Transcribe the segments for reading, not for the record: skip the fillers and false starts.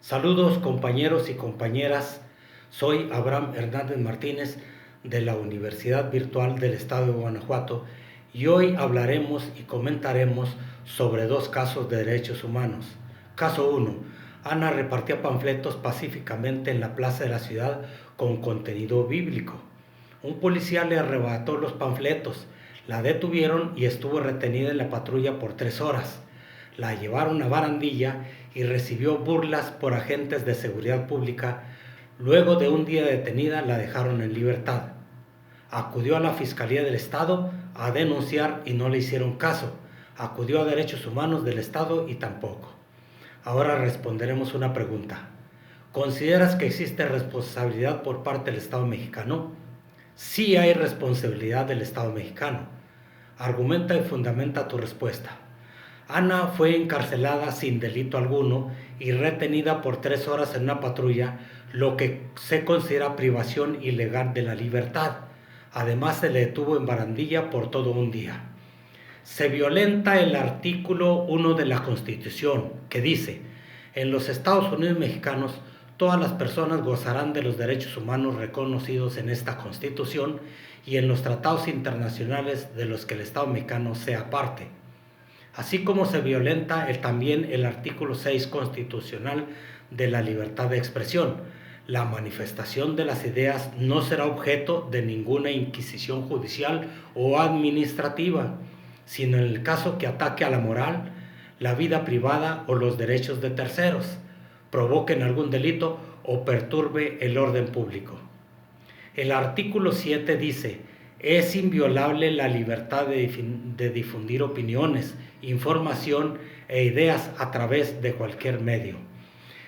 Saludos compañeros y compañeras, soy Abraham Hernández Martínez de la Universidad Virtual del Estado de Guanajuato y hoy hablaremos y comentaremos sobre dos casos de derechos humanos. Caso 1. Ana repartía panfletos pacíficamente en la plaza de la ciudad con contenido bíblico. Un policía le arrebató los panfletos, la detuvieron y estuvo retenida en la patrulla por 3 horas. La llevaron a barandilla y recibió burlas por agentes de seguridad pública. Luego de un día detenida la dejaron en libertad. Acudió a la Fiscalía del Estado a denunciar y no le hicieron caso. Acudió a Derechos Humanos del Estado y tampoco. Ahora responderemos una pregunta. ¿Consideras que existe responsabilidad por parte del Estado mexicano? Sí hay responsabilidad del Estado mexicano. Argumenta y fundamenta tu respuesta. Ana fue encarcelada sin delito alguno y retenida por 3 horas en una patrulla, lo que se considera privación ilegal de la libertad. Además, se le detuvo en barandilla por todo un día. Se violenta el artículo 1 de la Constitución, que dice: en los Estados Unidos mexicanos, todas las personas gozarán de los derechos humanos reconocidos en esta Constitución y en los tratados internacionales de los que el Estado mexicano sea parte. Así como se violenta también el artículo 6 constitucional de la libertad de expresión. La manifestación de las ideas no será objeto de ninguna inquisición judicial o administrativa, sino en el caso que ataque a la moral, la vida privada o los derechos de terceros, provoquen algún delito o perturbe el orden público. El artículo 7 dice: es inviolable la libertad de difundir opiniones, información e ideas a través de cualquier medio.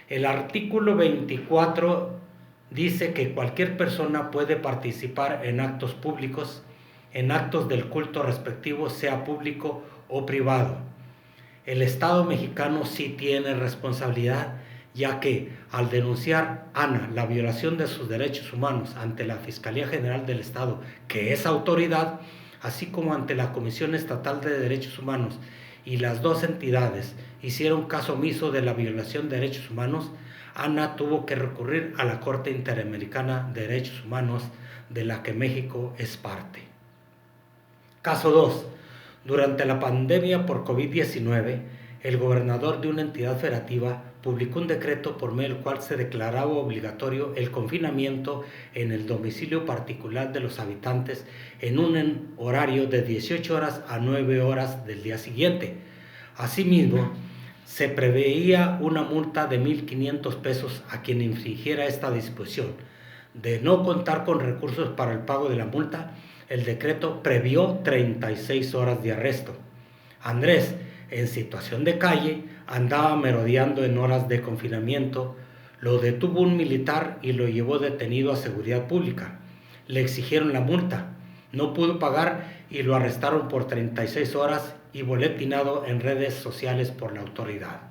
El artículo 24 dice que cualquier persona puede participar en actos públicos, en actos del culto respectivo, sea público o privado. El Estado mexicano sí tiene responsabilidad, ya que al denunciar Ana la violación de sus derechos humanos ante la Fiscalía General del Estado, que es autoridad, así como ante la Comisión Estatal de Derechos Humanos, y las dos entidades hicieron caso omiso de la violación de derechos humanos, Ana tuvo que recurrir a la Corte Interamericana de Derechos Humanos, de la que México es parte. Caso 2. Durante la pandemia por COVID-19, el gobernador de una entidad federativa publicó un decreto por medio del cual se declaraba obligatorio el confinamiento en el domicilio particular de los habitantes en un horario de 18 horas a 9 horas del día siguiente. Asimismo, se preveía una multa de 1,500 pesos a quien infringiera esta disposición. De no contar con recursos para el pago de la multa, el decreto previó 36 horas de arresto. Andrés, en situación de calle, andaba merodeando en horas de confinamiento. Lo detuvo un militar y lo llevó detenido a seguridad pública. Le exigieron la multa, no pudo pagar y lo arrestaron por 36 horas y boletinado en redes sociales por la autoridad.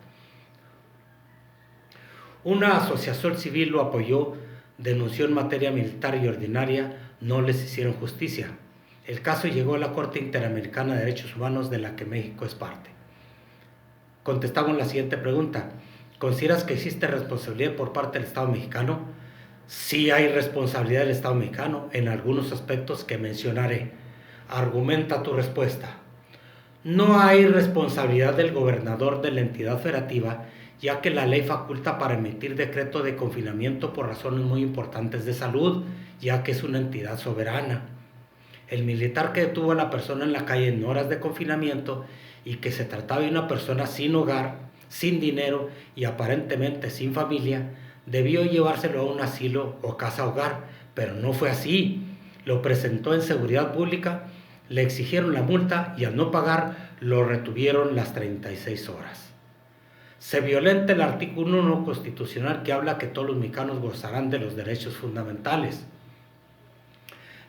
Una asociación civil lo apoyó, denunció en materia militar y ordinaria, no les hicieron justicia. El caso llegó a la Corte Interamericana de Derechos Humanos, de la que México es parte. Contestamos la siguiente pregunta. ¿Consideras que existe responsabilidad por parte del Estado mexicano? Sí hay responsabilidad del Estado mexicano en algunos aspectos que mencionaré. Argumenta tu respuesta. No hay responsabilidad del gobernador de la entidad federativa, ya que la ley faculta para emitir decreto de confinamiento por razones muy importantes de salud, ya que es una entidad soberana. El militar que detuvo a la persona en la calle en horas de confinamiento y que se trataba de una persona sin hogar, sin dinero y aparentemente sin familia, debió llevárselo a un asilo o casa hogar, pero no fue así. Lo presentó en seguridad pública, le exigieron la multa y al no pagar lo retuvieron las 36 horas. Se violenta el artículo 1 constitucional que habla que todos los mexicanos gozarán de los derechos fundamentales.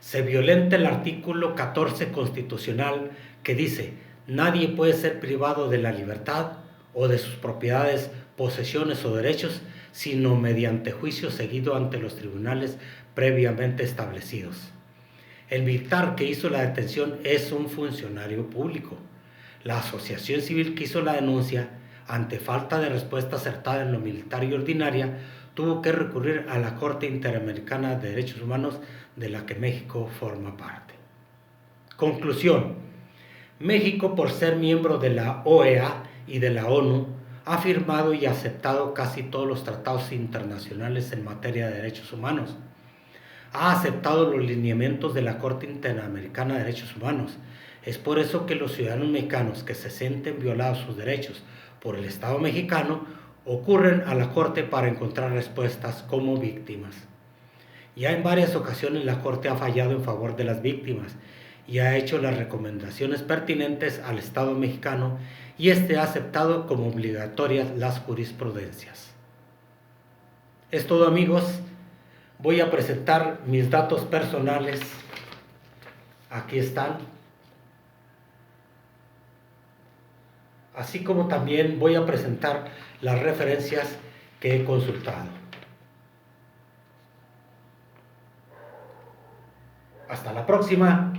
Se violenta el artículo 14 constitucional que dice: nadie puede ser privado de la libertad o de sus propiedades, posesiones o derechos, sino mediante juicio seguido ante los tribunales previamente establecidos. El militar que hizo la detención es un funcionario público. La asociación civil que hizo la denuncia ante falta de respuesta acertada en lo militar y ordinaria, tuvo que recurrir a la Corte Interamericana de Derechos Humanos, de la que México forma parte. Conclusión: México, por ser miembro de la OEA y de la ONU, ha firmado y aceptado casi todos los tratados internacionales en materia de derechos humanos. Ha aceptado los lineamientos de la Corte Interamericana de Derechos Humanos. Es por eso que los ciudadanos mexicanos que se sienten violados sus derechos por el Estado mexicano ocurren a la Corte para encontrar respuestas como víctimas. Ya en varias ocasiones la Corte ha fallado en favor de las víctimas y ha hecho las recomendaciones pertinentes al Estado mexicano, y este ha aceptado como obligatorias las jurisprudencias. Es todo, amigos. Voy a presentar mis datos personales. Aquí están. Así como también voy a presentar las referencias que he consultado. Hasta la próxima.